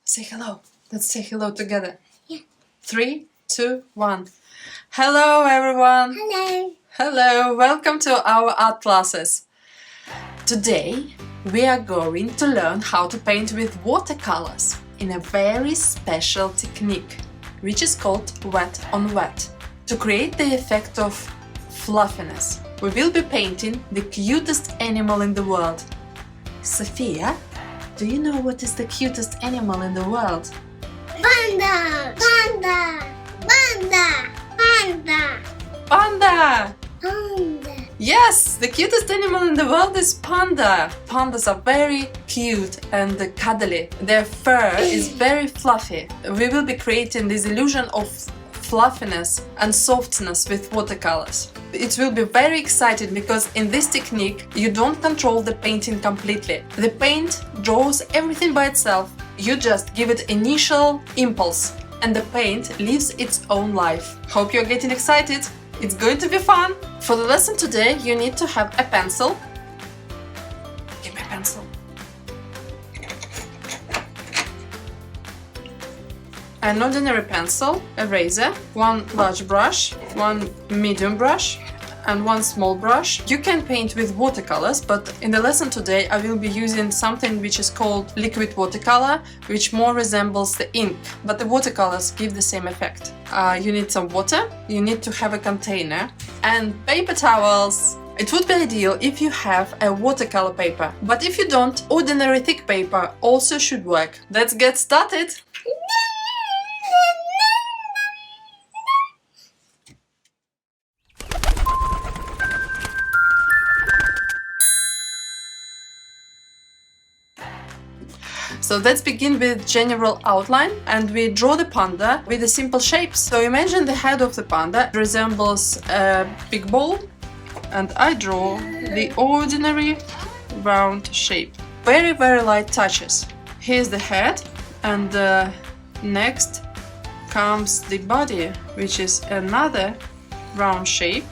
Say hello. Let's say hello together. Yeah. 3, 2, 1. Hello, everyone. Hello. Hello. Welcome to our art classes. Today, we are going to learn how to paint with watercolors in a very special technique, which is called wet on wet. To create the effect of fluffiness, we will be painting the cutest animal in the world. Sophia, do you know what is the cutest animal in the world? Panda. Panda. Panda. Panda. Panda! Panda. Yes, the cutest animal in the world is panda. Pandas are very cute and cuddly. Their fur is very fluffy. We will be creating this illusion of fluffiness and softness with watercolors. It will be very exciting because in this technique you don't control the painting completely. The paint draws everything by itself. You just give it initial impulse and the paint lives its own life. Hope you're getting excited. It's going to be fun. For the lesson today you need to have a pencil. Give me a pencil. An ordinary pencil, a razor, one large brush, one medium brush and one small brush. You can paint with watercolors, but in the lesson today I will be using something which is called liquid watercolor, which more resembles the ink, but the watercolors give the same effect. You need some water, you need to have a container and paper towels. It would be ideal if you have a watercolor paper, but if you don't, ordinary thick paper also should work. Let's get started! So let's begin with general outline and we draw the panda with a simple shapes. So imagine the head of the panda resembles a big ball and I draw the ordinary round shape. Very, very light touches. Here's the head and next comes the body, which is another round shape.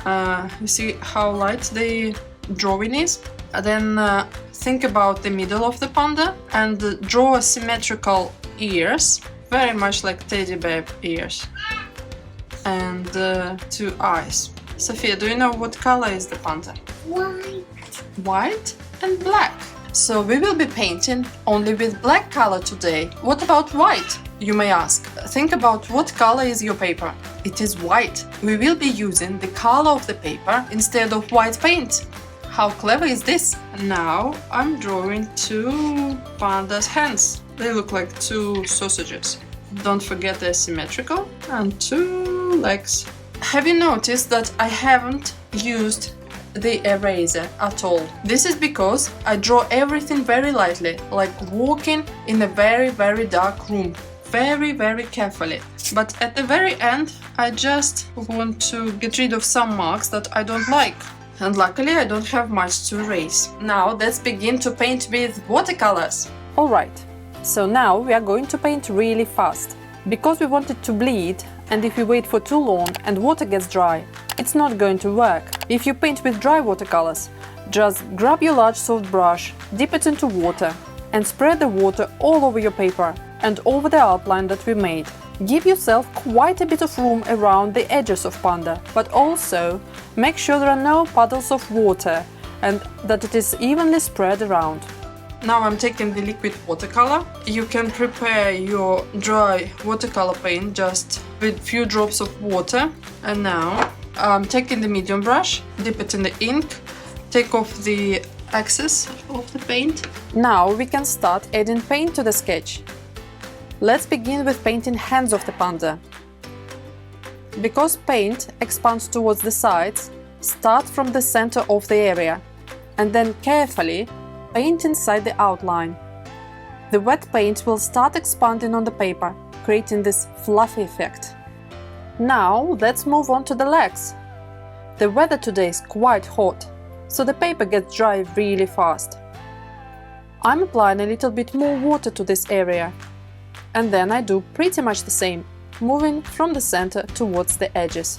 You see how light the drawing is? Then think about the middle of the panda and draw symmetrical ears, very much like teddy bear ears, and 2 eyes. Sophia, do you know what color is the panda? White. White and black. So we will be painting only with black color today. What about white? You may ask. Think about what color is your paper. It is white. We will be using the color of the paper instead of white paint. How clever is this? Now I'm drawing 2 pandas' hands. They look like 2 sausages. Don't forget they're symmetrical. And 2 legs. Have you noticed that I haven't used the eraser at all? This is because I draw everything very lightly, like walking in a very, very dark room. Very, very carefully. But at the very end, I just want to get rid of some marks that I don't like. And luckily I don't have much to erase. Now let's begin to paint with watercolors. Alright, so now we are going to paint really fast. Because we want it to bleed, and if we wait for too long and water gets dry, it's not going to work. If you paint with dry watercolors, just grab your large soft brush, dip it into water and spread the water all over your paper and over the outline that we made. Give yourself quite a bit of room around the edges of panda, but also make sure there are no puddles of water and that it is evenly spread around. Now I'm taking the liquid watercolor. You can prepare your dry watercolor paint just with few drops of water. And now I'm taking the medium brush, dip it in the ink, take off the excess of the paint. Now we can start adding paint to the sketch. Let's begin with painting hands of the panda. Because paint expands towards the sides, start from the center of the area and then carefully paint inside the outline. The wet paint will start expanding on the paper, creating this fluffy effect. Now let's move on to the legs. The weather today is quite hot, so the paper gets dry really fast. I'm applying a little bit more water to this area. And then I do pretty much the same, moving from the center towards the edges.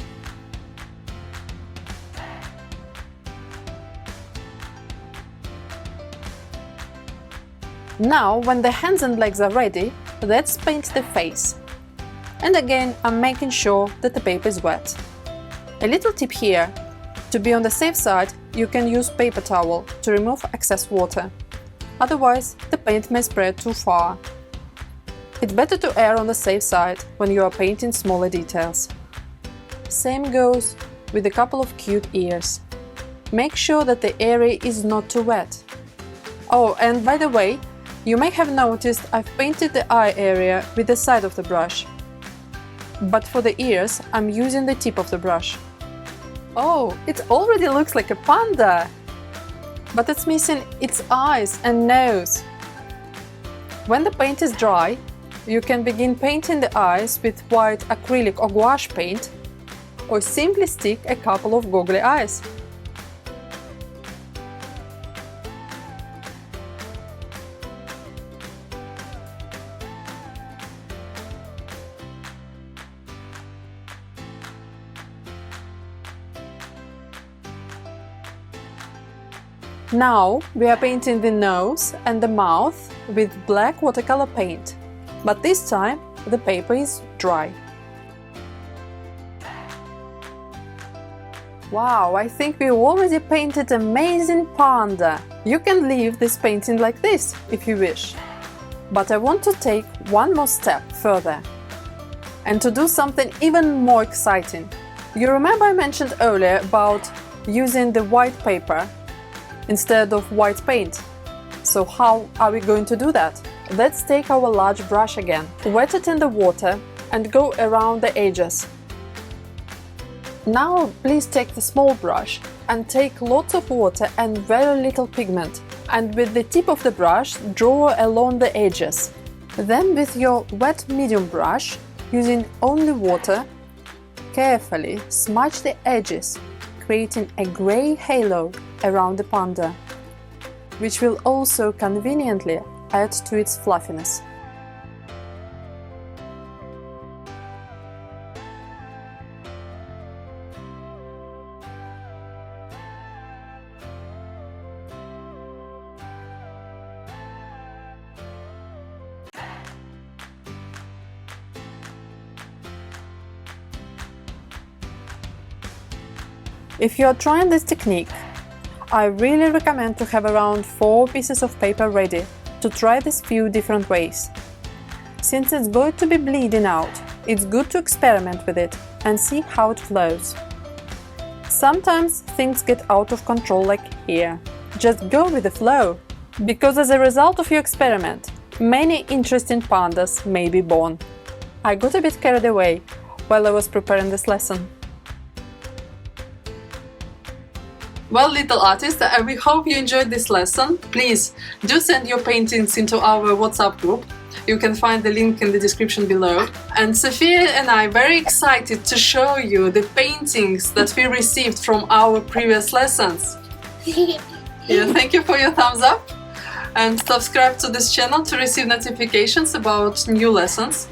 Now, when the hands and legs are ready, let's paint the face. And again, I'm making sure that the paper is wet. A little tip here: to be on the safe side, you can use paper towel to remove excess water. Otherwise, the paint may spread too far. It's better to err on the safe side when you are painting smaller details. Same goes with a couple of cute ears. Make sure that the area is not too wet. Oh, and by the way, you may have noticed I've painted the eye area with the side of the brush. But for the ears, I'm using the tip of the brush. Oh, it already looks like a panda! But it's missing its eyes and nose. When the paint is dry, you can begin painting the eyes with white acrylic or gouache paint, or simply stick a couple of goggly eyes. Now we are painting the nose and the mouth with black watercolor paint, but this time the paper is dry. Wow, I think we already painted amazing panda! You can leave this painting like this if you wish. But I want to take one more step further and to do something even more exciting. You remember I mentioned earlier about using the white paper instead of white paint. So how are we going to do that? Let's take our large brush again, wet it in the water and go around the edges. Now please take the small brush and take lots of water and very little pigment, and with the tip of the brush draw along the edges. Then with your wet medium brush, using only water, carefully smudge the edges, creating a grey halo around the panda, which will also conveniently add to its fluffiness. If you are trying this technique, I really recommend to have around 4 pieces of paper ready to try this few different ways. Since it's going to be bleeding out, it's good to experiment with it and see how it flows. Sometimes things get out of control like here. Just go with the flow, because as a result of your experiment, many interesting pandas may be born. I got a bit carried away while I was preparing this lesson. Well, little artists, we hope you enjoyed this lesson. Please do send your paintings into our WhatsApp group. You can find the link in the description below. And Sophia and I are very excited to show you the paintings that we received from our previous lessons. Yeah, thank you for your thumbs up. And subscribe to this channel to receive notifications about new lessons.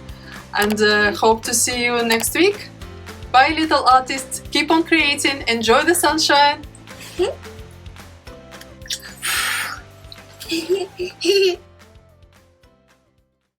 And hope to see you next week. Bye, little artists. Keep on creating. Enjoy the sunshine.